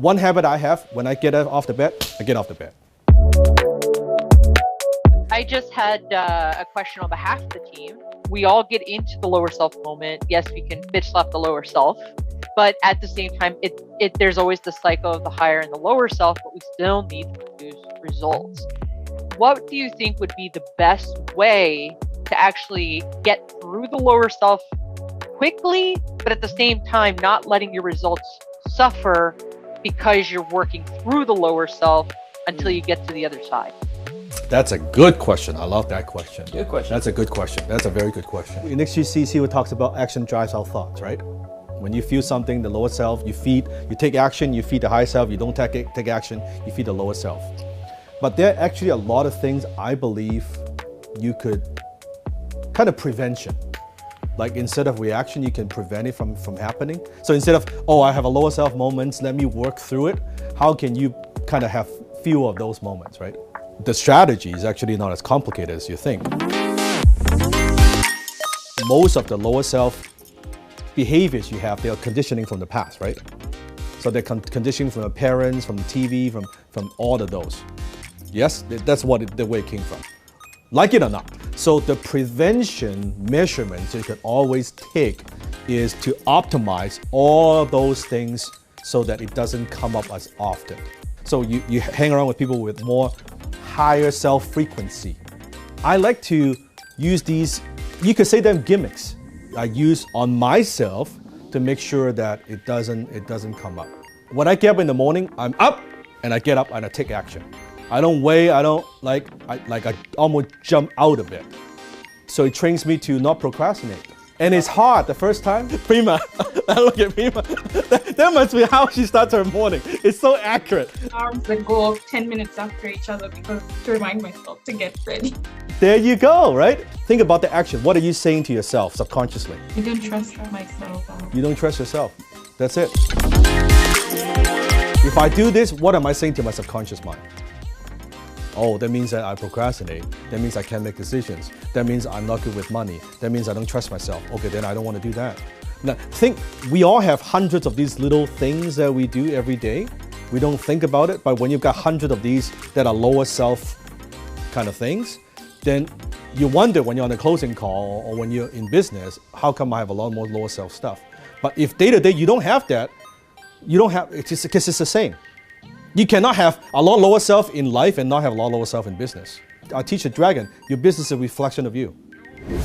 One habit I have, when I get off the bed, I get off the bed. I just had a question on behalf of the team. We all get into the lower self moment. Yes, we can bitch slap the lower self, but at the same time, there's always the cycle of the higher and the lower self, but we still need to produce results. What do you think would be the best way to actually get through the lower self quickly, but at the same time, not letting your results suffer because you're working through the lower self until you get to the other side? That's a good question. I love that question. Good question. That's a good question. That's a very good question. In XGCC, talks about action drives our thoughts, right? When you feel something, the lower self, you take action, you feed the higher self. You don't take action, you feed the lower self. But there are actually a lot of things I believe you could kind of prevention. Like instead of reaction, you can prevent it from happening. So instead of, oh, I have a lower self moments, let me work through it. How can you kind of have few of those moments, right? The strategy is actually not as complicated as you think. Most of the lower self behaviors you have, they are conditioning from the past, right? So they're conditioning from the parents, from the TV, from all of those. Yes, that's the way it came from. Like it or not. So the prevention measurements you can always take is to optimize all those things so that it doesn't come up as often. So you hang around with people with more higher self-frequency. I like to use these, you could say them gimmicks, I use on myself to make sure that it doesn't come up. When I get up in the morning, I'm up and I get up and I take action. I don't wait, I almost jump out of it. So it trains me to not procrastinate. And it's hard the first time. Prima, look at Prima. That must be how she starts her morning. It's so accurate. Alarms that go off 10 minutes after each other because to remind myself to get ready. There you go, right? Think about the action. What are you saying to yourself subconsciously? I don't trust myself. You don't trust yourself. That's it. If I do this, what am I saying to my subconscious mind? Oh, that means that I procrastinate. That means I can't make decisions. That means I'm not good with money. That means I don't trust myself. Okay, then I don't want to do that. Now, we all have hundreds of these little things that we do every day. We don't think about it, but when you've got hundreds of these that are lower self kind of things, then you wonder when you're on a closing call or when you're in business, how come I have a lot more lower self stuff? But if day to day you don't have that, it's just because it's the same. You cannot have a lot lower self in life and not have a lot lower self in business. I teach the dragon, your business is a reflection of you.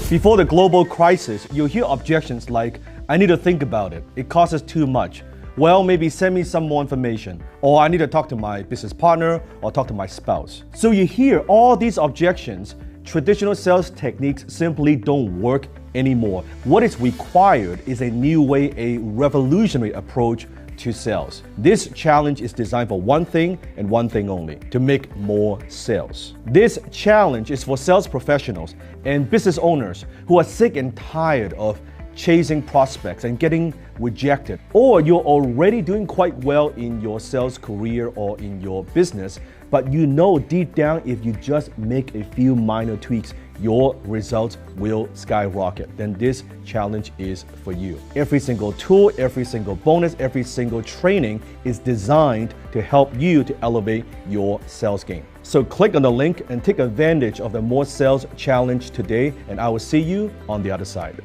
Before the global crisis, you'll hear objections like, I need to think about it. It costs us too much. Well, maybe send me some more information. Or I need to talk to my business partner or talk to my spouse. So you hear all these objections. Traditional sales techniques simply don't work anymore. What is required is a new way, a revolutionary approach to sales. This challenge is designed for one thing and one thing only, to make more sales. This challenge is for sales professionals and business owners who are sick and tired of chasing prospects and getting rejected, or you're already doing quite well in your sales career or in your business, but you know deep down if you just make a few minor tweaks, your results will skyrocket. Then this challenge is for you. Every single tool, every single bonus, every single training is designed to help you to elevate your sales game. So click on the link and take advantage of the More Sales Challenge today, and I will see you on the other side.